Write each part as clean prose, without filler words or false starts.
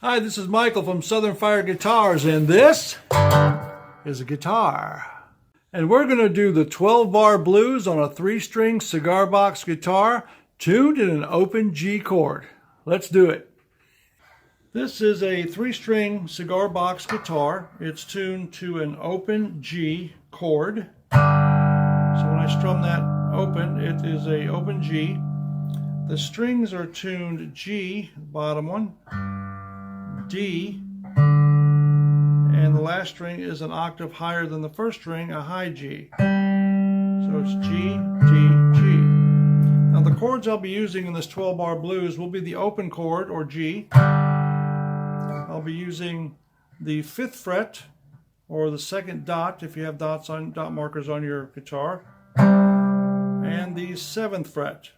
Hi, this is Michael from Southern Fire Guitars, and this is a guitar. And we're going to do the 12-bar blues on a 3-string cigar box guitar tuned in an open G chord. Let's do it. This is a 3-string cigar box guitar. It's tuned to an open G chord. So when I strum that open, it is a open G. The strings are tuned G, bottom one, D, and the last string is an octave higher than the first string, a high G. So it's G, G, G. Now the chords I'll be using in this 12-bar blues will be the open chord, or G. I'll be using the 5th fret, or the 2nd dot if you have dot markers on your guitar, and the 7th fret.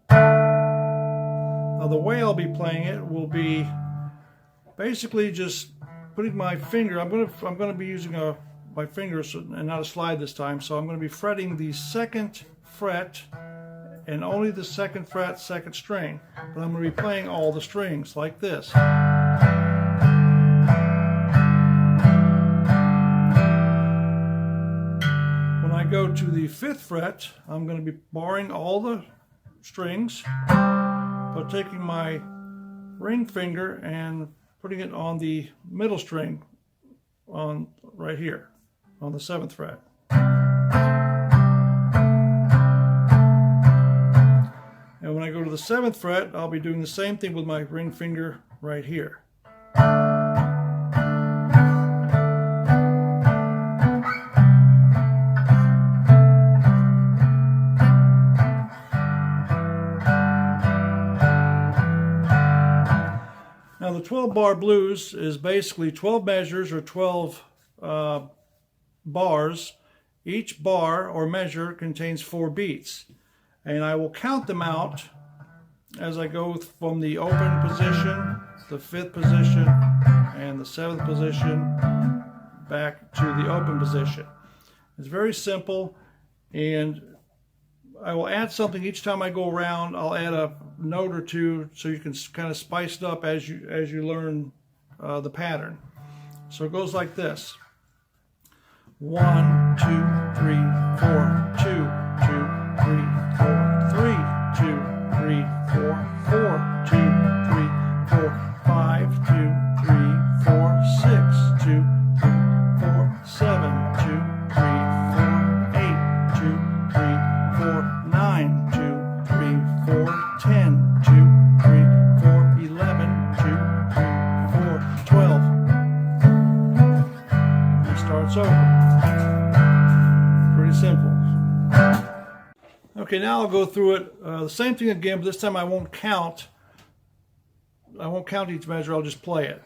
Now the way I'll be playing it will be basically just putting my finger. I'm going to be using my fingers and not a slide this time. So I'm going to be fretting the 2nd fret and only the 2nd fret, 2nd string. But I'm going to be playing all the strings like this. When I go to the 5th fret, I'm going to be barring all the strings, but taking my ring finger and putting it on the middle string, on right here, on the 7th fret. And when I go to the 7th fret, I'll be doing the same thing with my ring finger right here. Now the 12-bar blues is basically 12 measures or 12 bars. Each bar or measure contains 4 beats. And I will count them out as I go from the open position, the 5th position, and the 7th position back to the open position. It's very simple, and I will add something each time I go around. I'll add a note or two so you can kind of spice it up as you learn the pattern. So it goes like this: 1, 2, 3, 4, 2, 2, 3, 4, 3, 2, 3, 4, 4, 2, 3, 4, 5, 2, 3, 4, 6, 2, 3, 4, 7, 2, 3, 4, 8, 2, 3, 4, 9, 2, 3, 4, 10, 2, 3, 4, 11, 2, 3, 4, 12. It starts over. Pretty simple. Okay, now I'll go through it. The same thing again, but this time I won't count. I won't count each measure, I'll just play it.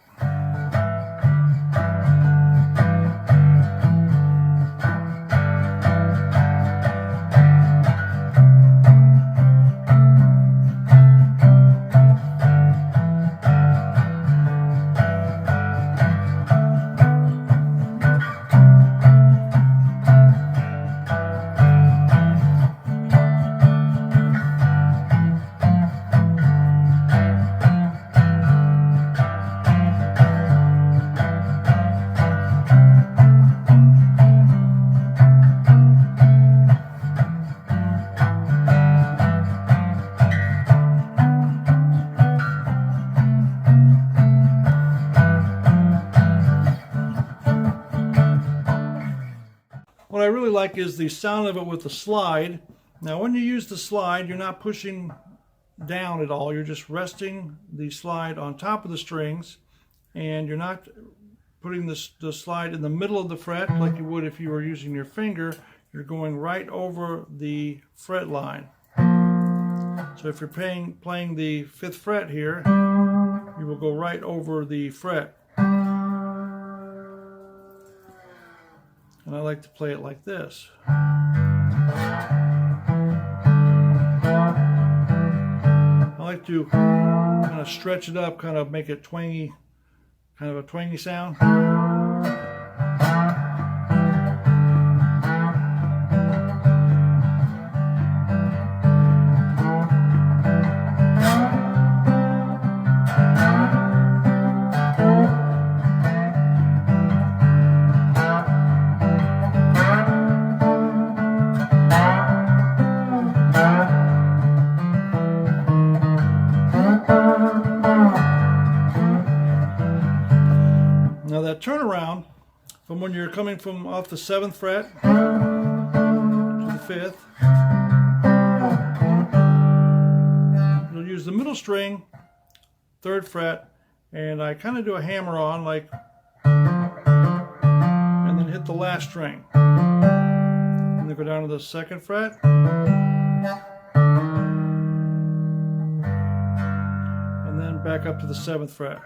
What I really like is the sound of it with the slide. Now when you use the slide, you're not pushing down at all. You're just resting the slide on top of the strings, and you're not putting the slide in the middle of the fret like you would if you were using your finger. You're going right over the fret line. So if you're playing the 5th fret here, you will go right over the fret. And I like to play it like this. I like to kind of stretch it up, kind of make it twangy, kind of a twangy sound. around from when you're coming from off the 7th fret to the 5th. You'll use the middle string, 3rd fret, and I kind of do a hammer on, like, and then hit the last string. And then go down to the 2nd fret. And then back up to the 7th fret.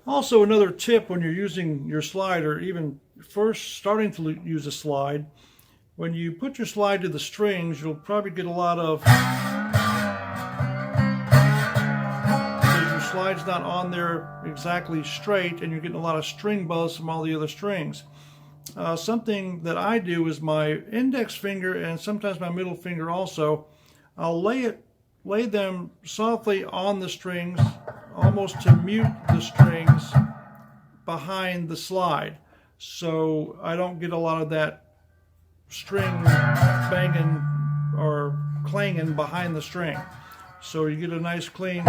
Also, another tip when you're using your slide, or even first starting to use a slide, when you put your slide to the strings, you'll probably get a lot of, because your slide's not on there exactly straight and you're getting a lot of string buzz from all the other strings. Something that I do is my index finger and sometimes my middle finger also, I'll lay them softly on the strings, almost to mute the strings behind the slide, so I don't get a lot of that string banging or clanging behind the string. So you get a nice clean.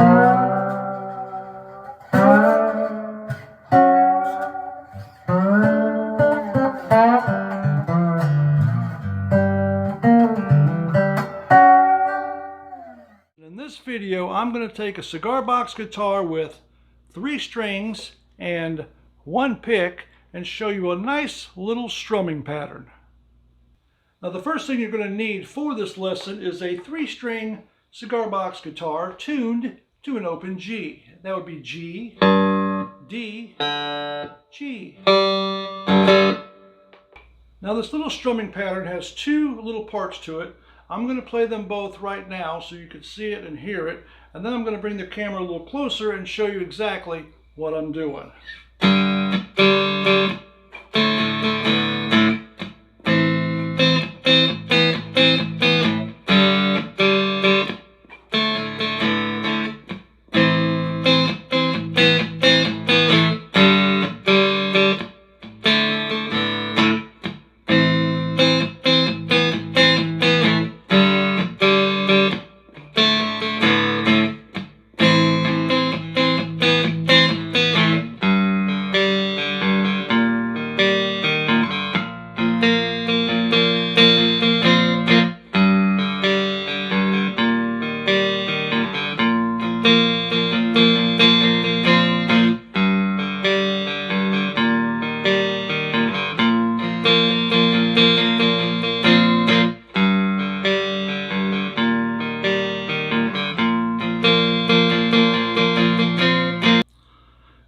In this video, I'm going to take a cigar box guitar with 3 strings and 1 pick and show you a nice little strumming pattern. Now, the first thing you're going to need for this lesson is a 3-string cigar box guitar tuned to an open G. That would be G, D, G. Now, this little strumming pattern has 2 little parts to it. I'm going to play them both right now so you can see it and hear it, and then I'm going to bring the camera a little closer and show you exactly what I'm doing.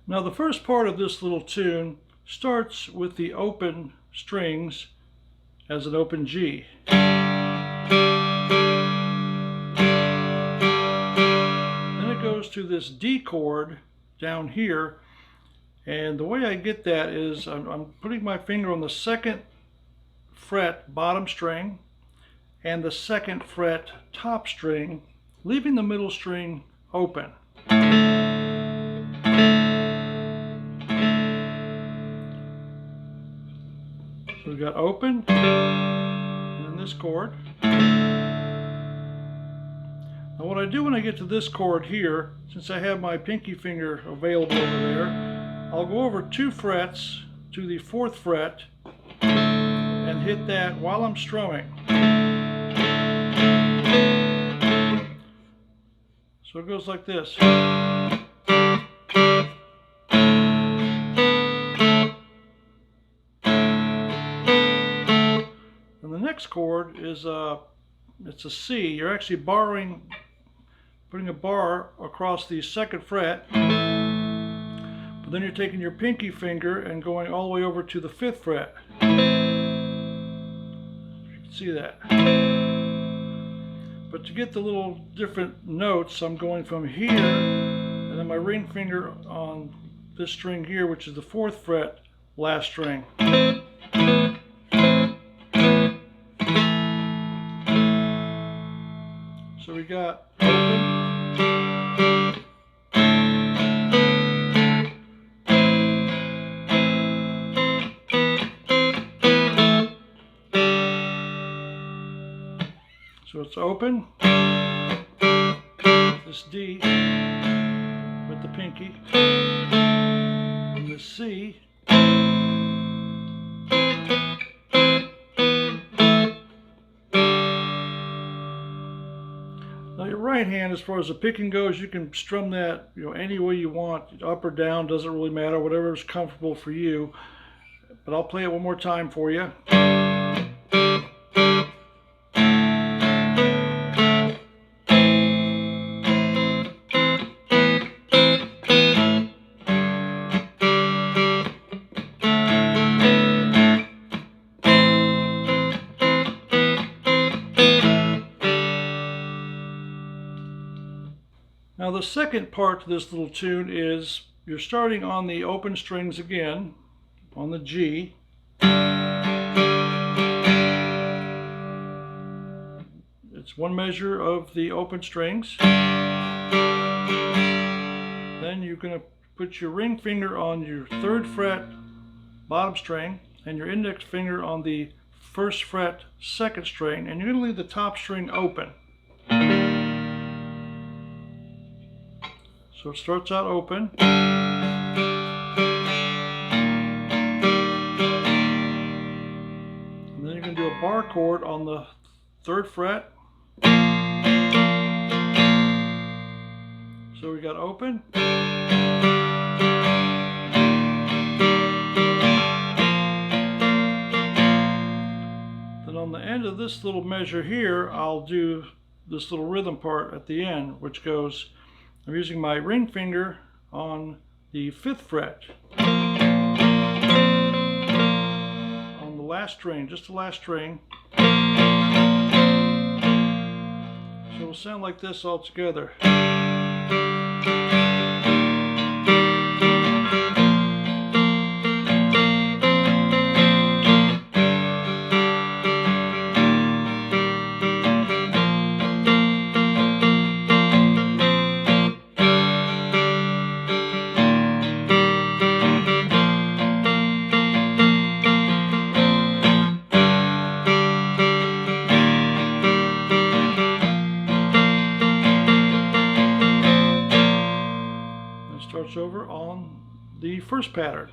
Now, the first part of this little tune starts with the open strings as an open G. Then it goes to this D chord down here, and the way I get that is I'm putting my finger on the 2nd fret bottom string and the 2nd fret top string, leaving the middle string open. So we've got open, and then this chord. Now, what I do when I get to this chord here, since I have my pinky finger available over there, I'll go over 2 frets to the 4th fret and hit that while I'm strumming. So it goes like this. next chord is it's a C. You're actually putting a bar across the 2nd fret, but then you're taking your pinky finger and going all the way over to the 5th fret. You can see that. But to get the little different notes, I'm going from here, and then my ring finger on this string here, which is the 4th fret, last string. So we got open, so it's open, this D with the pinky, and this C, now your right hand, as far as the picking goes, you can strum that any way you want, up or down, doesn't really matter, whatever is comfortable for you. But I'll play it one more time for you. Now the second part to this little tune is you're starting on the open strings again, on the G. It's one measure of the open strings. Then you're going to put your ring finger on your 3rd fret bottom string and your index finger on the 1st fret 2nd string, and you're going to leave the top string open. So it starts out open. And then you're going to do a bar chord on the 3rd fret. So we got open. Then on the end of this little measure here, I'll do this little rhythm part at the end, which goes, I'm using my ring finger on the 5th fret, on the last string, just the last string. So it'll sound like this all together. Starts over on the first pattern.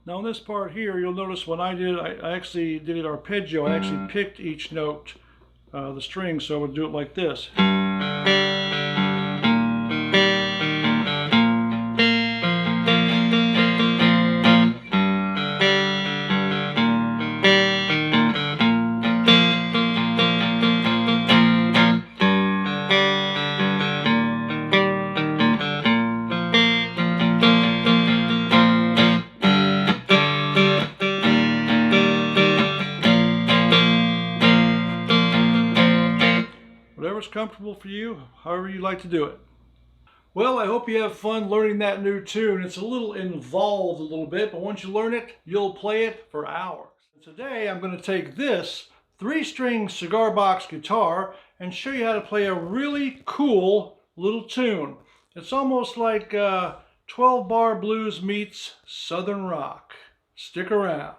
Now on this part here, you'll notice when I actually did it arpeggio, I actually picked each note, the string, so I would do it like this. Whatever's comfortable for you, however you like to do it. Well, I hope you have fun learning that new tune. It's a little involved a little bit, but once you learn it, you'll play it for hours. Today I'm going to take this 3-string cigar box guitar and show you how to play a really cool little tune. It's almost like 12-bar blues meets Southern rock. Stick around.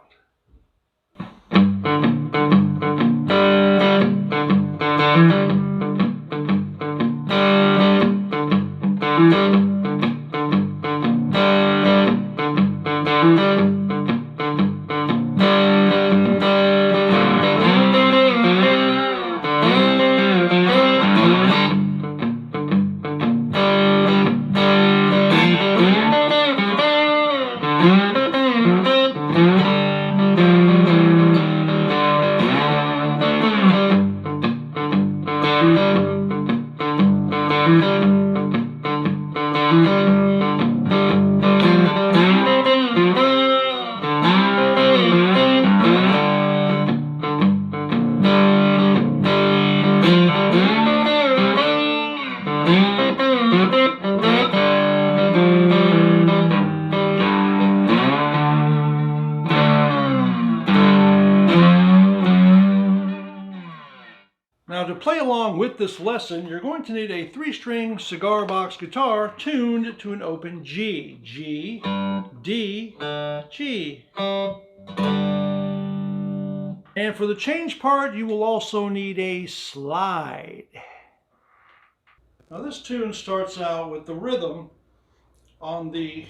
Now, to play along with this lesson, you're going to need a 3-string cigar box guitar tuned to an open G. G, D, G. And for the change part, you will also need a slide. Now, this tune starts out with the rhythm on the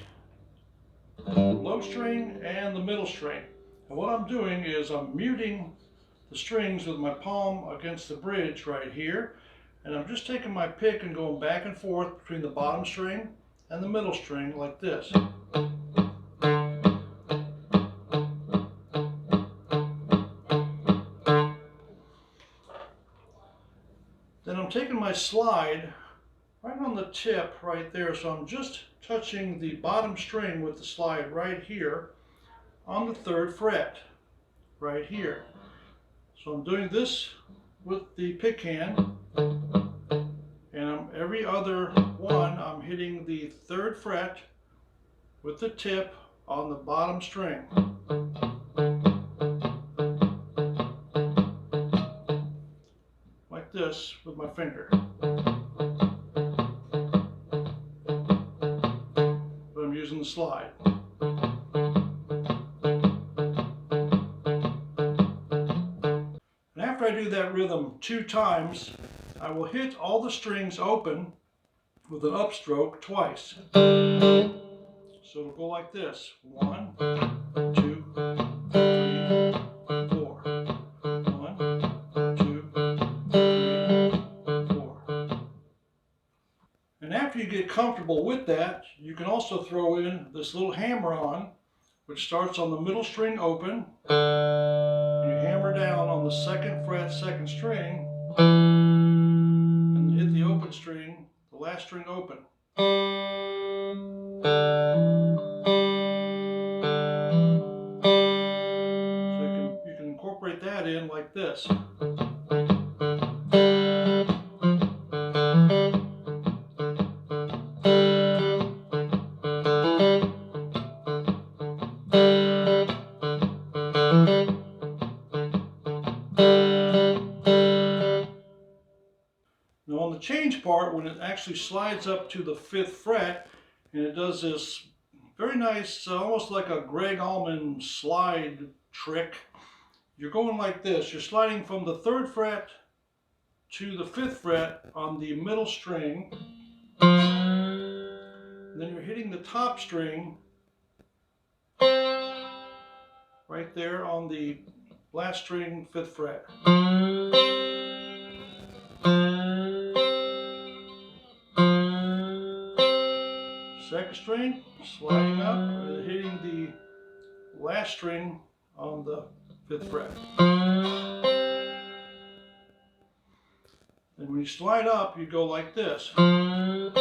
low string and the middle string. And what I'm doing is I'm muting the strings with my palm against the bridge right here, and I'm just taking my pick and going back and forth between the bottom string and the middle string like this. Then I'm taking my slide right on the tip right there, so I'm just touching the bottom string with the slide right here on the 3rd fret right here. So I'm doing this with the pick hand, and every other one I'm hitting the 3rd fret with the tip on the bottom string. Like this with my finger. But I'm using the slide. After I do that rhythm 2 times, I will hit all the strings open with an upstroke twice. So it'll go like this. 1, 2, 3, 4. 1, 2, 3, 4. And after you get comfortable with that, you can also throw in this little hammer-on, which starts on the middle string open. You hammer down on the 2nd fret, 2nd string, and hit the open string, the last string open. So you can incorporate that in like this. Now on the change part, when it actually slides up to the 5th fret, and it does this very nice, almost like a Greg Allman slide trick, you're going like this. You're sliding from the 3rd fret to the 5th fret on the middle string, and then you're hitting the top string right there on the last string, 5th fret. 2nd string, sliding up, and hitting the last string on the 5th fret. And when you slide up, you go like this. And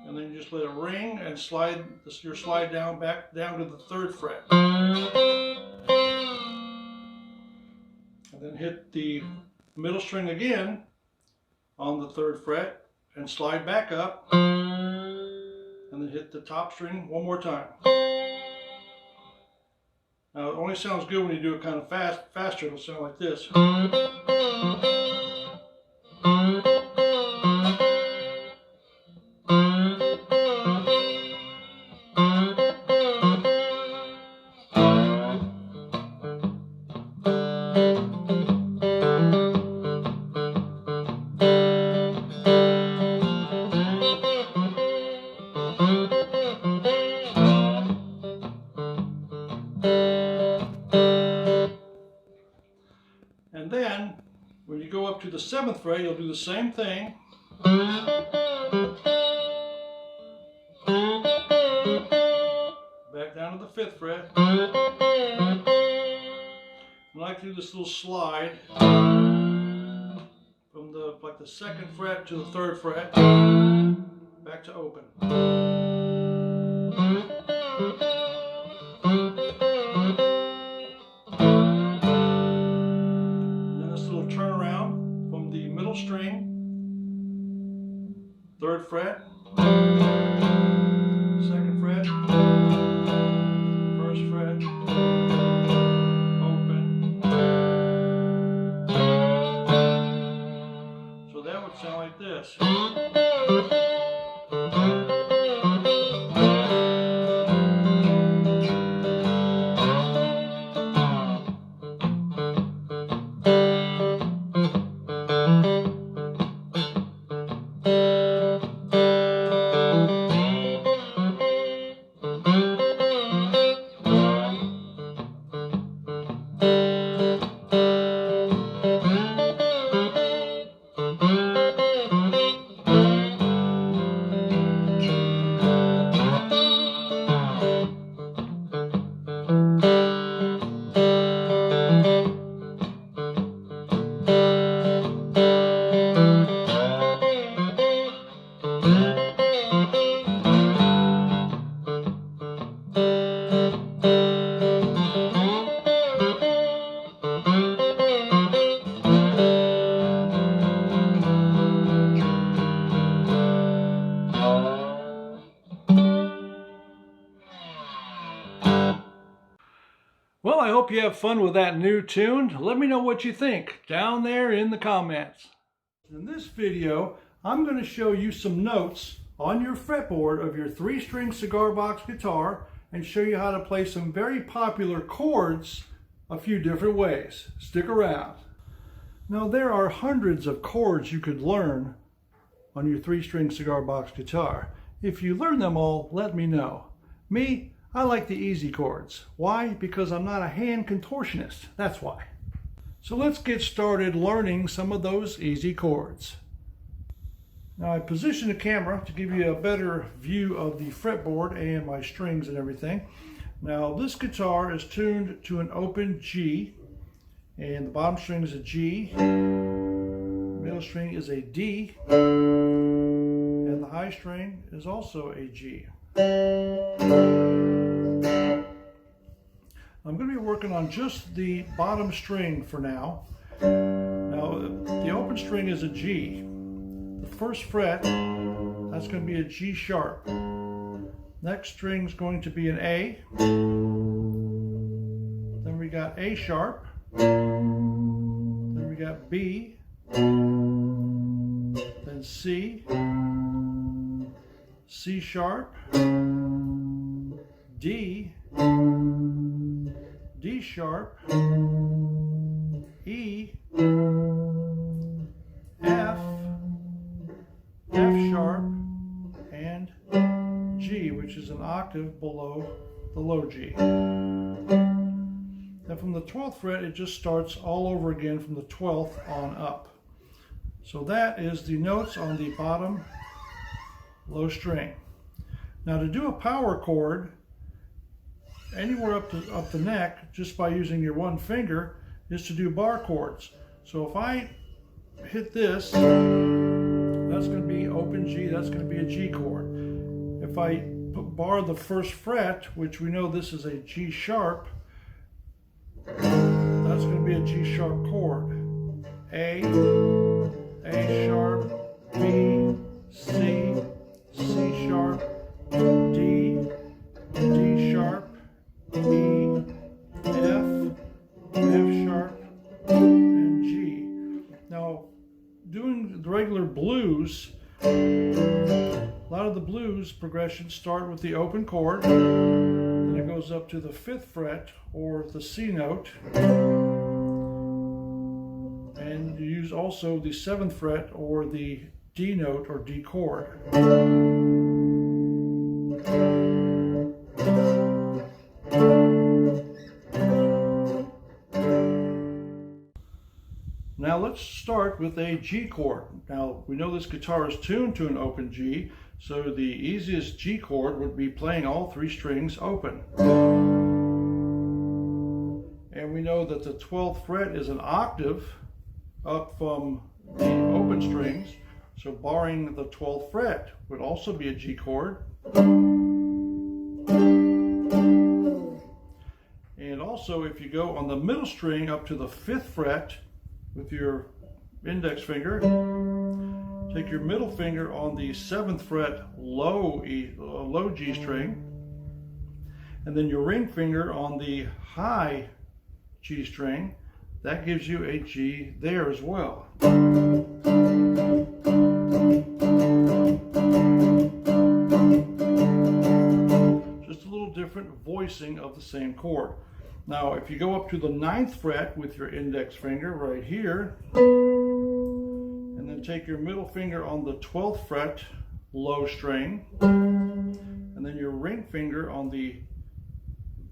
then you just let it ring and slide your slide down back down to the 3rd fret. And then hit the middle string again on the 3rd fret and slide back up, and then hit the top string one more time. Now it only sounds good when you do it kind of faster. It'll sound like this. And then, when you go up to the 7th fret, you'll do the same thing. Back down to the 5th fret. I like to do this little slide from the 2nd fret to the 3rd fret, back to open. Turnaround from the middle string, 3rd fret, 2nd fret, 1st fret, open. So that would sound like this. Well, I hope you have fun with that new tune. Let me know what you think down there in the comments. In this video, I'm going to show you some notes on your fretboard of your 3-string cigar box guitar and show you how to play some very popular chords a few different ways. Stick around. Now, there are hundreds of chords you could learn on your 3-string cigar box guitar. If you learn them all, let me know. Me, I like the easy chords. Why? Because I'm not a hand contortionist. That's why. So let's get started learning some of those easy chords. Now I position the camera to give you a better view of the fretboard and my strings and everything. Now this guitar is tuned to an open G, and the bottom string is a G, the middle string is a D, and the high string is also a G. I'm going to be working on just the bottom string for now. Now, the open string is a G. The 1st fret, that's going to be a G sharp. Next string is going to be an A. Then we got A sharp. Then we got B. Then C. C sharp. D. D sharp, E, F, F sharp, and G, which is an octave below the low G. Then from the 12th fret, it just starts all over again from the 12th on up. So that is the notes on the bottom low string. Now to do a power chord, anywhere up the neck, just by using your one finger, is to do bar chords. So if I hit this, that's going to be open G, that's going to be a G chord. If I bar the 1st fret, which we know this is a G sharp, that's going to be a G sharp chord. A sharp, B, C, C sharp, D, D sharp, E, F sharp, and G. Now, doing the regular blues, a lot of the blues progressions start with the open chord, then it goes up to the 5th fret or the C note, and you use also the 7th fret or the D note or D chord. Now let's start with a G chord. Now we know this guitar is tuned to an open G, so the easiest G chord would be playing all 3 strings open. And we know that the 12th fret is an octave up from the open strings, so barring the 12th fret would also be a G chord. And also if you go on the middle string up to the 5th fret, with your index finger, take your middle finger on the 7th fret low G string, and then your ring finger on the high G string. That gives you a G there as well. Just a little different voicing of the same chord. Now, if you go up to the 9th fret with your index finger right here, and then take your middle finger on the 12th fret low string, and then your ring finger on the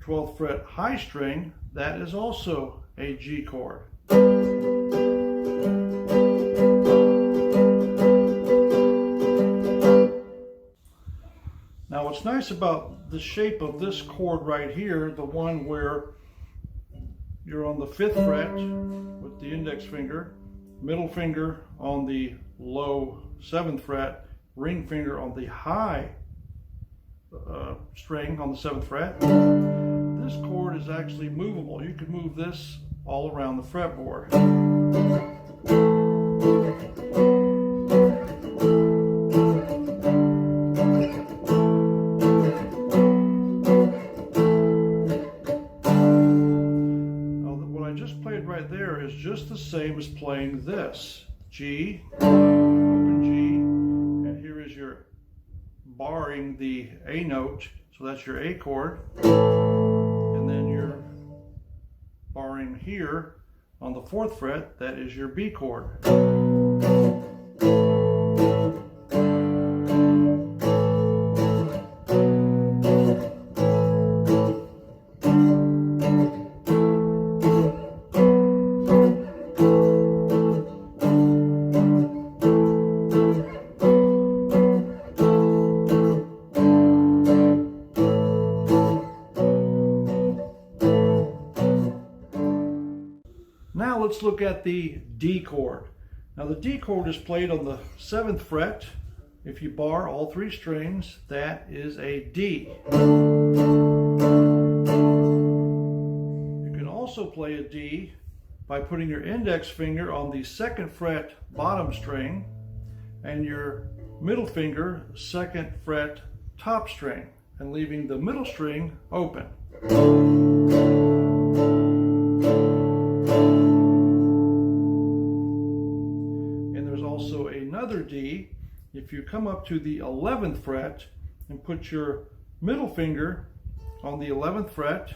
12th fret high string, that is also a G chord. Now, what's nice about the shape of this chord right here, the one where you're on the 5th fret with the index finger, middle finger on the low 7th fret, ring finger on the high string on the 7th fret. This chord is actually movable. You could move this all around the fretboard. Just the same as playing this G, open G, and here is your barring the A note, so that's your A chord, and then you're barring here on the 4th fret, that is your B chord. Now let's look at the D chord. Now the D chord is played on the 7th fret. If you bar all 3 strings, that is a D. You can also play a D by putting your index finger on the 2nd fret bottom string and your middle finger 2nd fret top string, and leaving the middle string open. Another D, if you come up to the 11th fret and put your middle finger on the 11th fret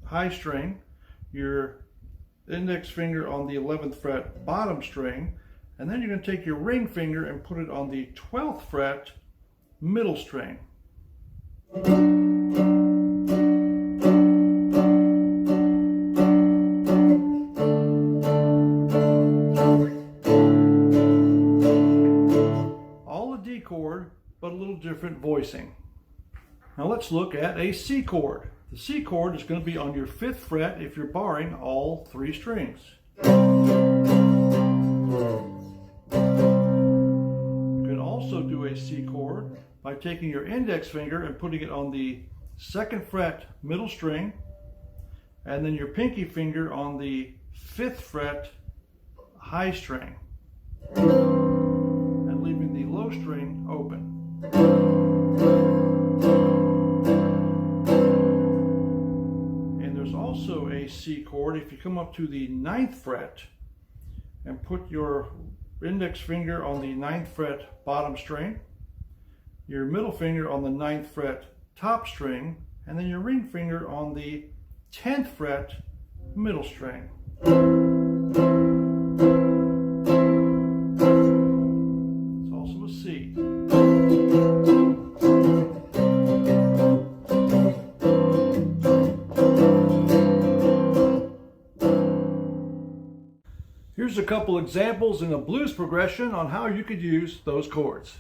high string, your index finger on the 11th fret bottom string, and then you're going to take your ring finger and put it on the 12th fret middle string. But a little different voicing. Now let's look at a C chord. The C chord is going to be on your 5th fret if you're barring all 3 strings. You can also do a C chord by taking your index finger and putting it on the 2nd fret middle string, and then your pinky finger on the 5th fret high string, and leaving the low string open. And there's also also a C chord. If you come up to the 9th fret and put your index finger on the 9th fret bottom string, your middle finger on the 9th fret top string, and then your ring finger on the 10th fret middle string. It's also a C. Here's a couple examples in a blues progression on how you could use those chords.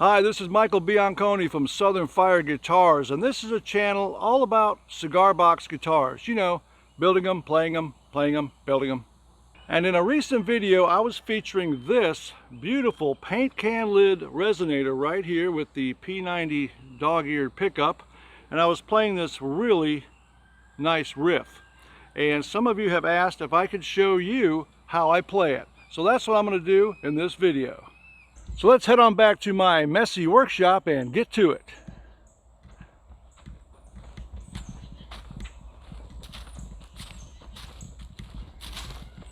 Hi, this is Michael Bianconi from Southern Fire Guitars, and this is a channel all about cigar box guitars. You know, building them, playing them, building them. And in a recent video, I was featuring this beautiful paint can lid resonator right here with the P90 dog-eared pickup, and I was playing this really nice riff. And some of you have asked if I could show you how I play it. So that's what I'm going to do in this video. So let's head on back to my messy workshop and get to it.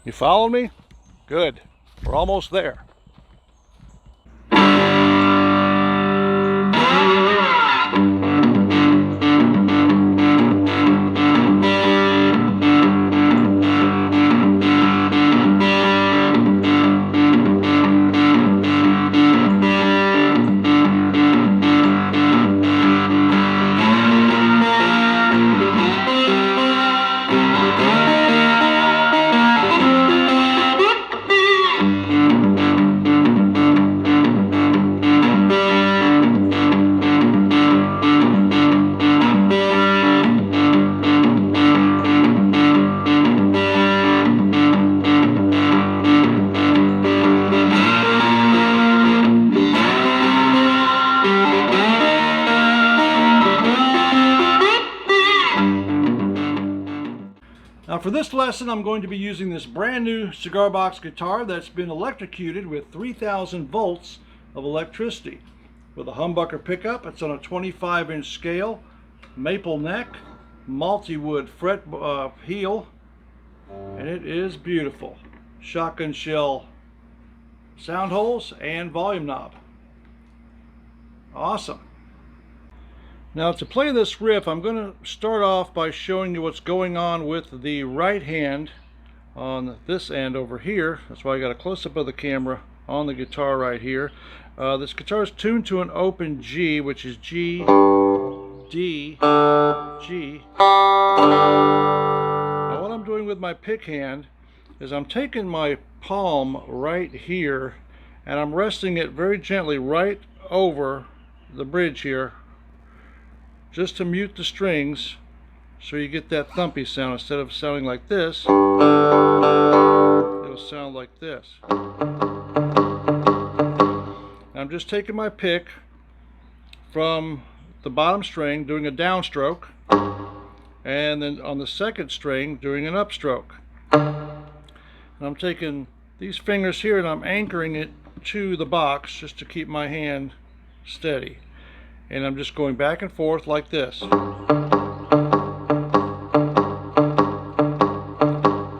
You following me? Good. We're almost there. Now for this lesson, I'm going to be using this brand new cigar box guitar that's been electrocuted with 3,000 volts of electricity. With a humbucker pickup, it's on a 25-inch scale, maple neck, multi-wood fret heel, and it is beautiful. Shotgun shell sound holes and volume knob. Awesome. Now to play this riff, I'm going to start off by showing you what's going on with the right hand on this end over here. That's why I got a close-up of the camera on the guitar right here. This guitar is tuned to an open G, which is G, D, G. Now what I'm doing with my pick hand is I'm taking my palm right here and I'm resting it very gently right over the bridge here, just to mute the strings so you get that thumpy sound. Instead of sounding like this, it'll sound like this. I'm just taking my pick from the bottom string, doing a downstroke, and then on the second string doing an upstroke. And I'm taking these fingers here and I'm anchoring it to the box just to keep my hand steady. And I'm just going back and forth like this.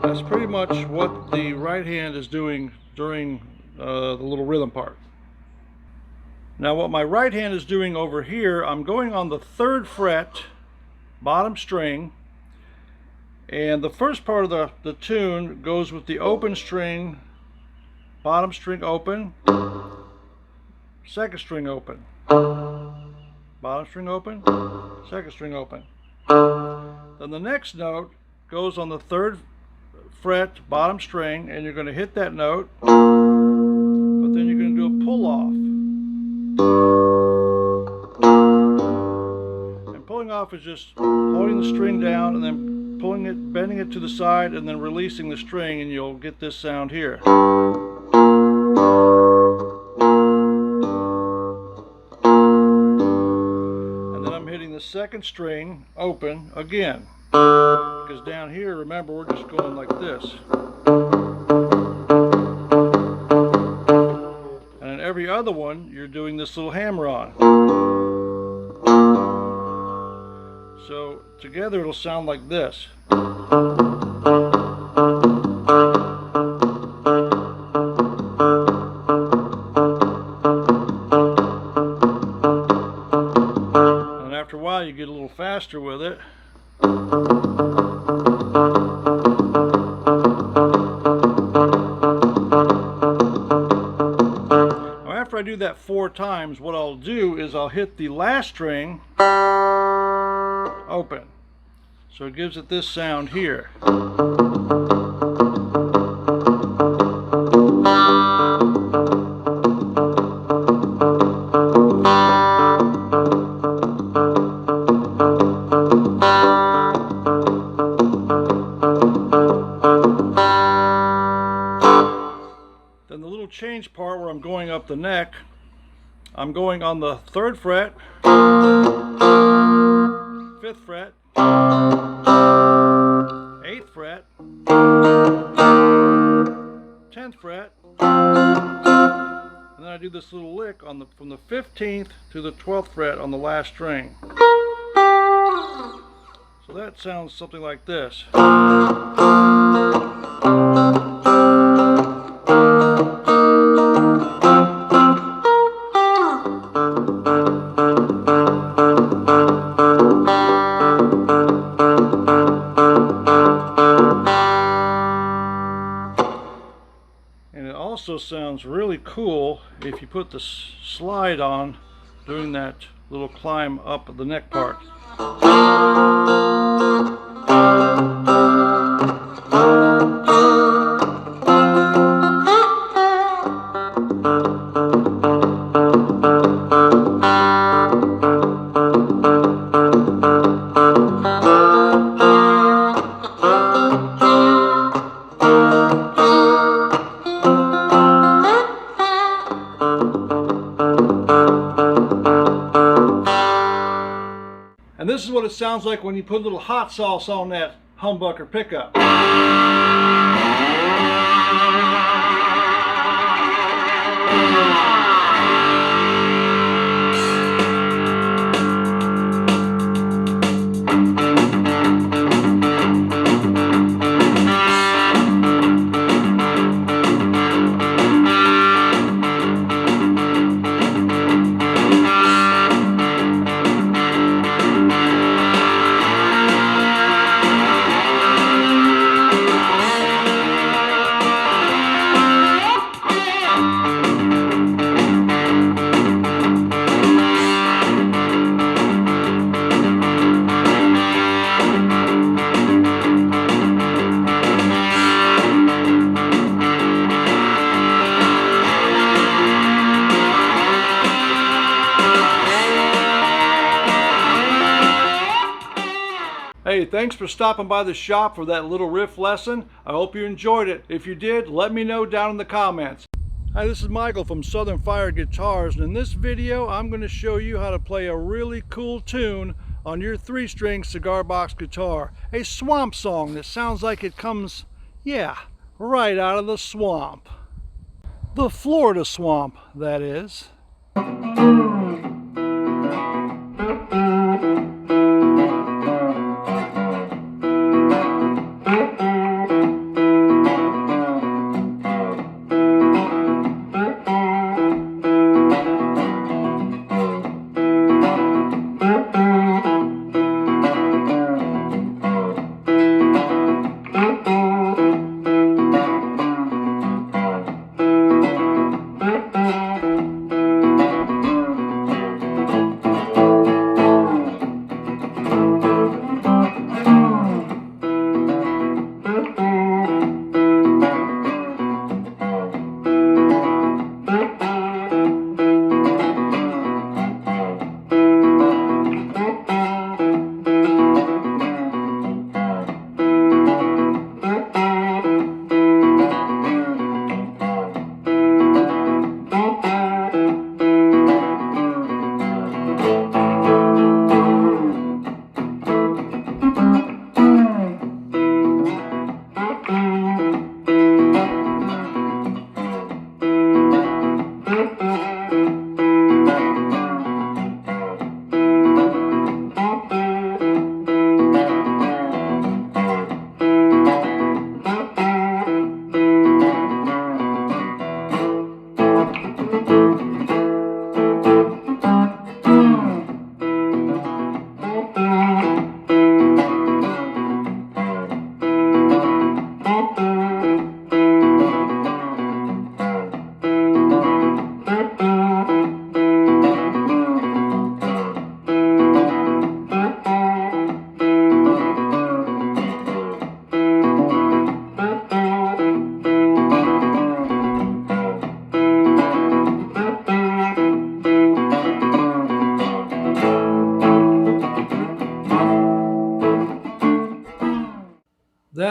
That's pretty much what the right hand is doing during the little rhythm part. Now what my right hand is doing over here, I'm going on the 3rd fret, bottom string, and the first part of the tune goes with the open string, bottom string open, 2nd string open, bottom string open, 2nd string open. Then the next note goes on the 3rd fret, bottom string, and you're going to hit that note, but then you're going to do a pull off. And pulling off is just holding the string down and then pulling it, bending it to the side, and then releasing the string, and you'll get this sound here. And then I'm hitting the 2nd string open again, because down here, remember, we're just going like this. And in every other one, you're doing this little hammer on. So together it'll sound like this. And after a while you get a little faster with it. Now after I do that 4 times, what I'll do is I'll hit the last string open. So it gives it this sound here. Then the little change part where I'm going up the neck, I'm going on the 3rd fret, 5th fret, 8th fret, 10th fret, and then I do this little lick on from the 15th to the 12th fret on the last string. So that sounds something like this. Also sounds really cool if you put the slide on doing that little climb up the neck part. And this is what it sounds like when you put a little hot sauce on that humbucker pickup. Hey, thanks for stopping by the shop for that little riff lesson. I hope you enjoyed it. If you did, let me know down in the comments. Hi, this is Michael from Southern Fire Guitars, and in this video I'm going to show you how to play a really cool tune on your 3-string cigar box guitar. A swamp song that sounds like it comes, yeah, right out of the swamp. The Florida swamp, that is.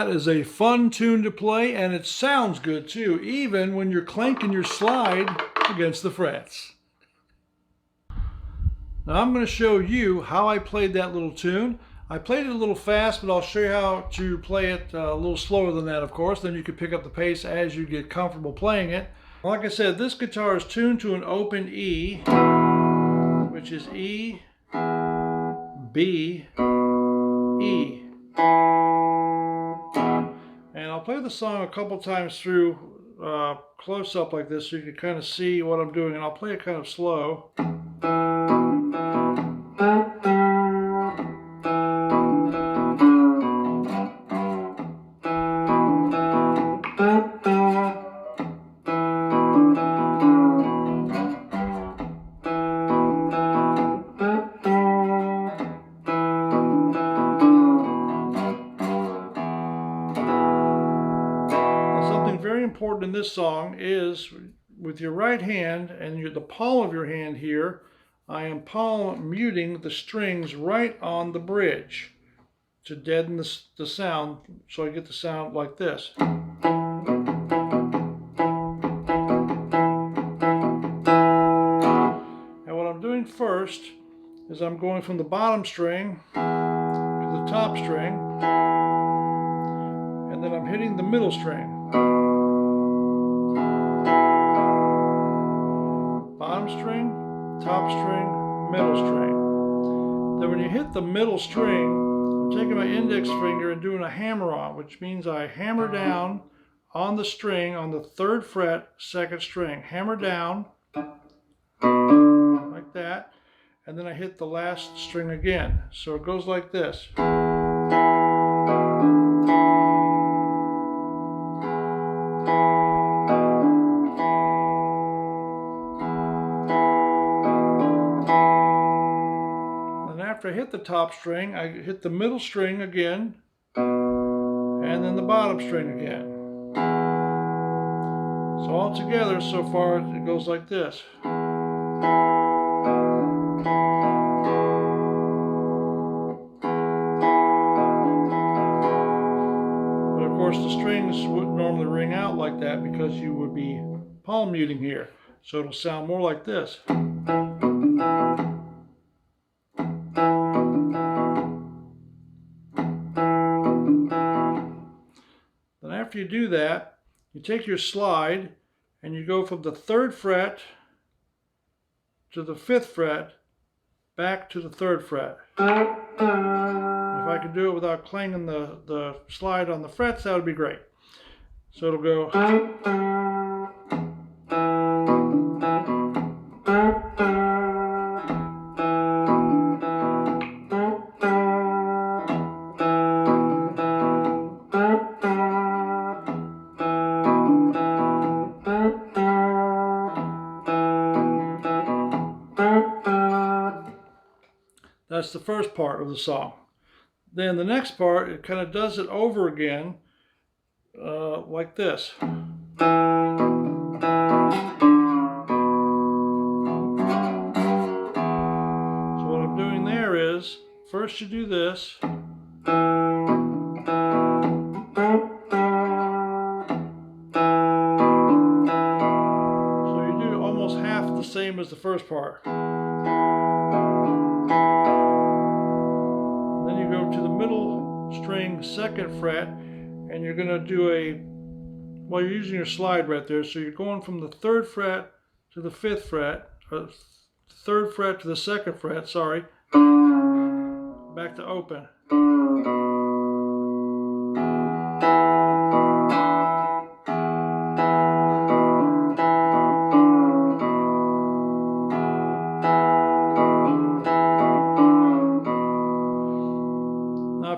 that is a fun tune to play, and it sounds good too, even when you're clanking your slide against the frets. Now I'm going to show you how I played that little tune. I played it a little fast, but I'll show you how to play it a little slower than that, of course. Then you can pick up the pace as you get comfortable playing it. Like I said, this guitar is tuned to an open E, which is E, B, E. And I'll play the song a couple times through close up like this so you can kind of see what I'm doing, and I'll play it kind of slow. Very important in this song is with your right hand and the palm of your hand here, I am palm muting the strings right on the bridge to deaden the sound, so I get the sound like this. And what I'm doing first is I'm going from the bottom string to the top string, and then I'm hitting the middle string. Bottom string, top string, middle string. Then when you hit the middle string, I'm taking my index finger and doing a hammer on, which means I hammer down on the string on the 3rd fret, 2nd string. Hammer down, like that, and then I hit the last string again. So it goes like this. After I hit the top string, I hit the middle string again, and then the bottom string again. So all together, so far, it goes like this. But of course, the strings wouldn't normally ring out like that because you would be palm muting here. So it'll sound more like this. Then after you do that, you take your slide and you go from the 3rd fret to the 5th fret, back to the 3rd fret. If I could do it without clanging the slide on the frets, that would be great. So it'll go. That's the first part of the song. Then the next part, it kind of does it over again, like this. So what I'm doing there is, first you do this. So you do almost half the same as the first part. To the middle string, 2nd fret, and you're going to do well, you're using your slide right there, so you're going from the 3rd fret to the 5th fret, or 3rd fret to the 2nd fret, sorry, back to open.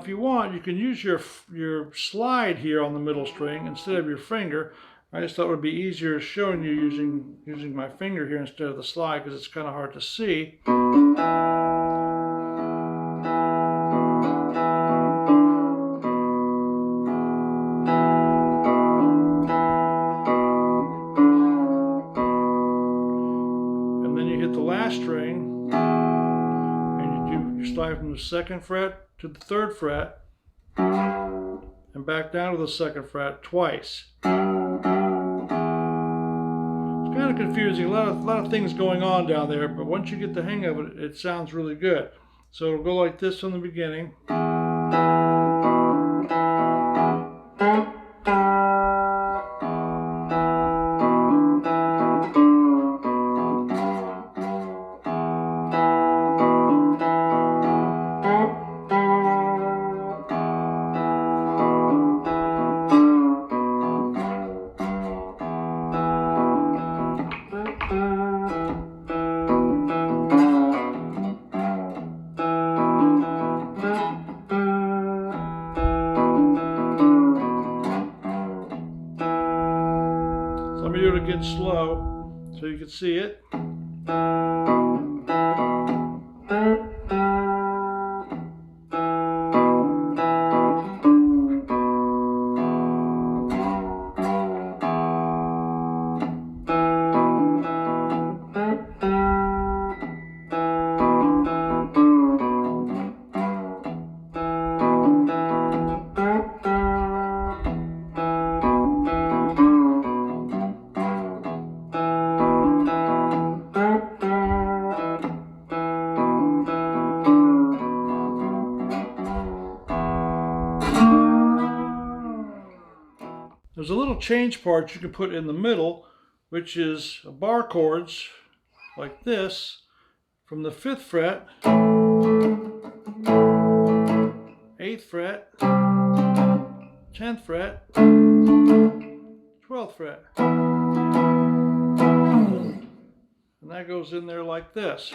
If you want, you can use your slide here on the middle string instead of your finger. I just thought it would be easier showing you using my finger here instead of the slide because it's kind of hard to see. And then you hit the last string and you slide from the 2nd fret to the 3rd fret, and back down to the 2nd fret twice. It's kind of confusing, a lot of things going on down there, but once you get the hang of it, it sounds really good. So it'll go like this from the beginning. Let me do it again slow so you can see it. There's a little change part you can put in the middle, which is bar chords like this from the 5th fret, 8th fret, 10th fret, 12th fret. And that goes in there like this.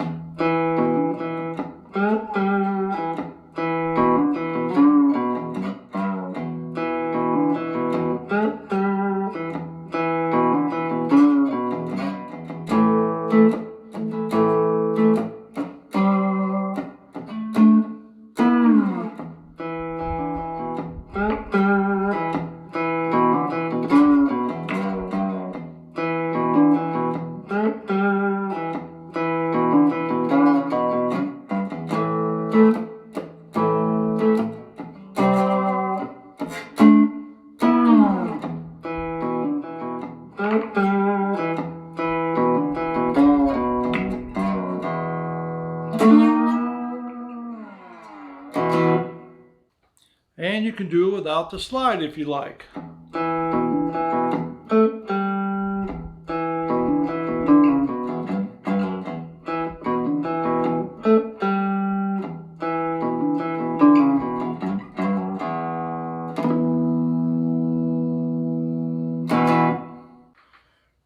And you can do it without the slide if you like.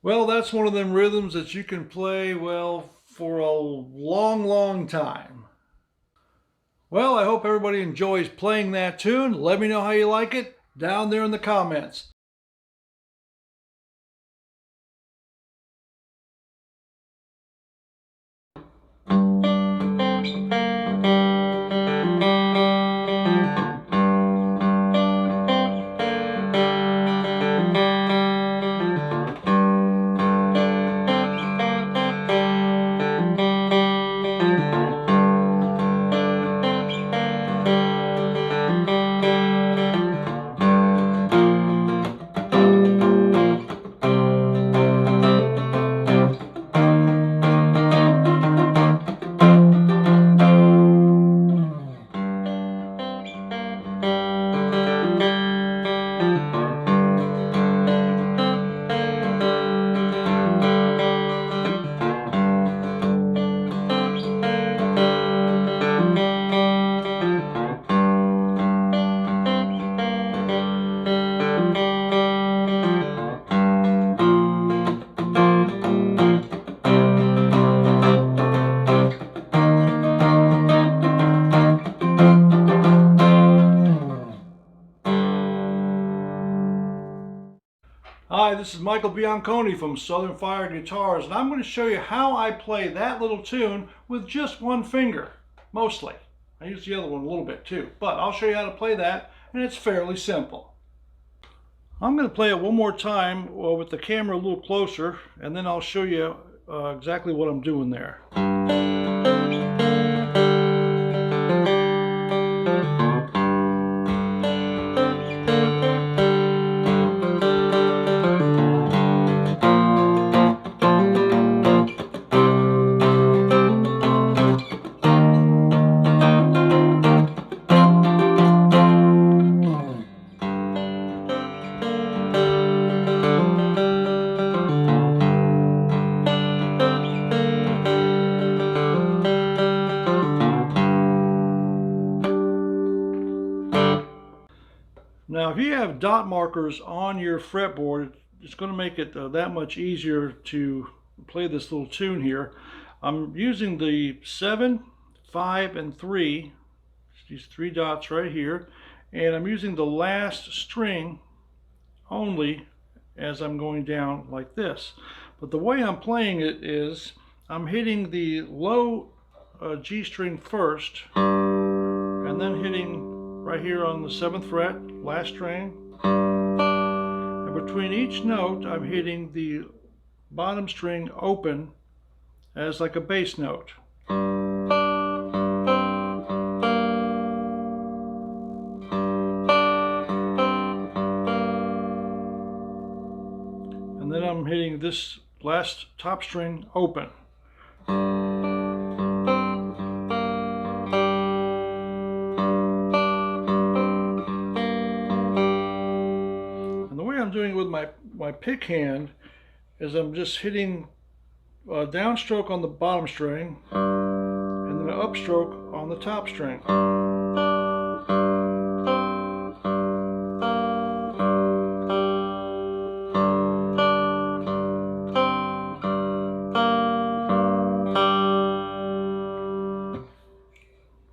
Well, that's one of them rhythms that you can play, well, for a long, long time. Well, I hope everybody enjoys playing that tune. Let me know how you like it down there in the comments. Hi, this is Michael Bianconi from Southern Fire Guitars, and I'm going to show you how I play that little tune with just one finger, mostly. I use the other one a little bit too, but I'll show you how to play that, and it's fairly simple. I'm going to play it one more time with the camera a little closer, and then I'll show you exactly what I'm doing there. Now, if you have dot markers on your fretboard, it's going to make it that much easier to play this little tune here. I'm using the 7, 5, and 3, these 3 dots right here, and I'm using the last string only as I'm going down like this. But the way I'm playing it is I'm hitting the low G string first, and then hitting right here on the 7th fret, last string. And between each note, I'm hitting the bottom string open as like a bass note. And then I'm hitting this last top string open. And the way I'm doing it with my pick hand is I'm just hitting a downstroke on the bottom string and then an upstroke on the top string.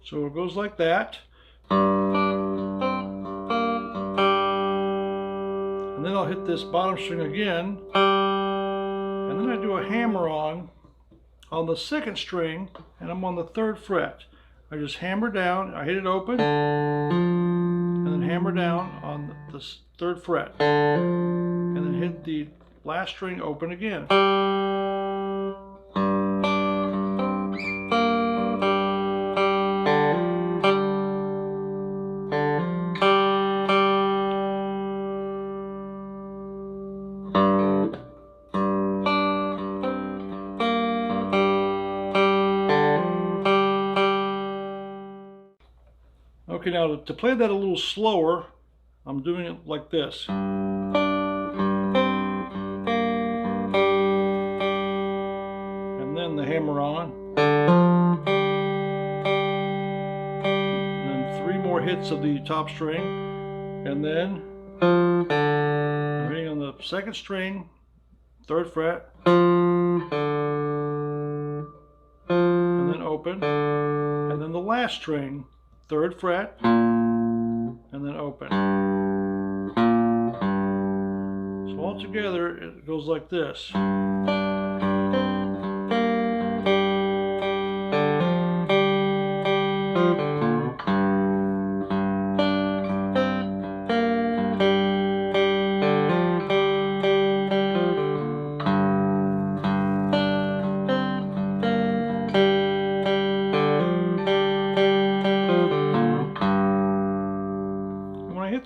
So it goes like that. And then I'll hit this bottom string again. And then I do a hammer on the 2nd string, and I'm on the 3rd fret. I just hammer down, I hit it open, and then hammer down on the 3rd fret. And then hit the last string open again. Okay, now to play that a little slower, I'm doing it like this. And then the hammer on. And then 3 more hits of the top string. And then I'm hitting on the 2nd string, 3rd fret. And then open. And then the last string, 3rd fret, and then open. So all together it goes like this.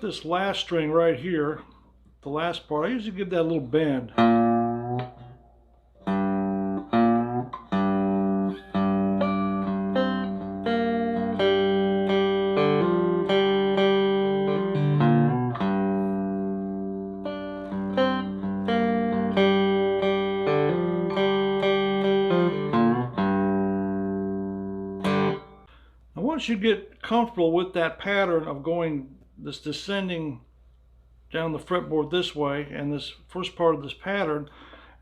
This last string right here, the last part, I usually give that a little bend. Now once you get comfortable with that pattern of going this descending down the fretboard this way, and this first part of this pattern,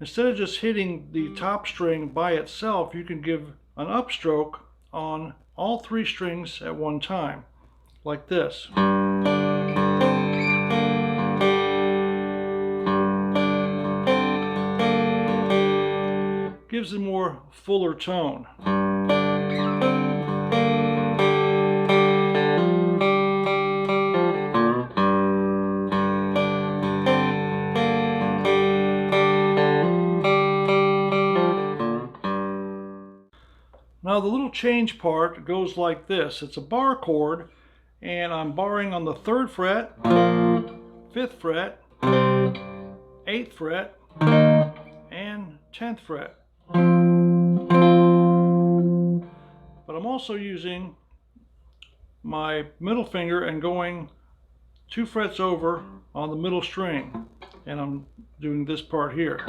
instead of just hitting the top string by itself, you can give an upstroke on all 3 strings at one time, like this. Gives a more fuller tone. Now the little change part goes like this. It's a bar chord, and I'm barring on the 3rd fret, 5th fret, 8th fret, and 10th fret. But I'm also using my middle finger and going 2 frets over on the middle string, and I'm doing this part here.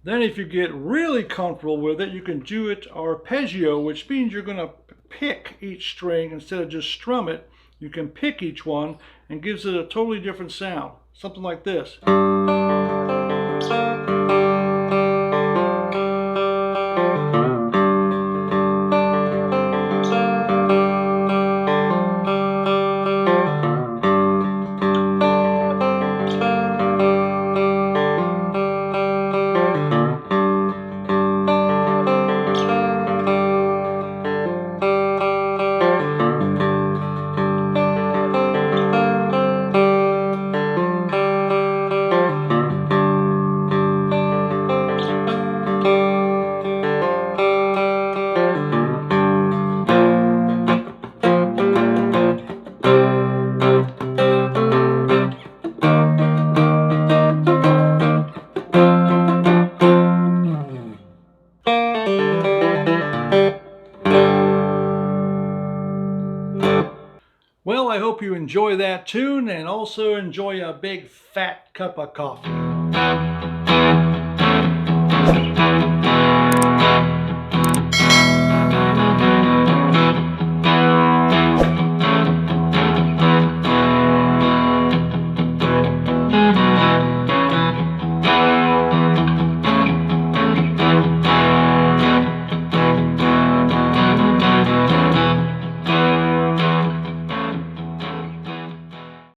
Then if you get really comfortable with it, you can do it arpeggio, which means you're going to pick each string instead of just strum it. You can pick each one and gives it a totally different sound. Something like this. Well, I hope you enjoy that tune and also enjoy a big fat cup of coffee.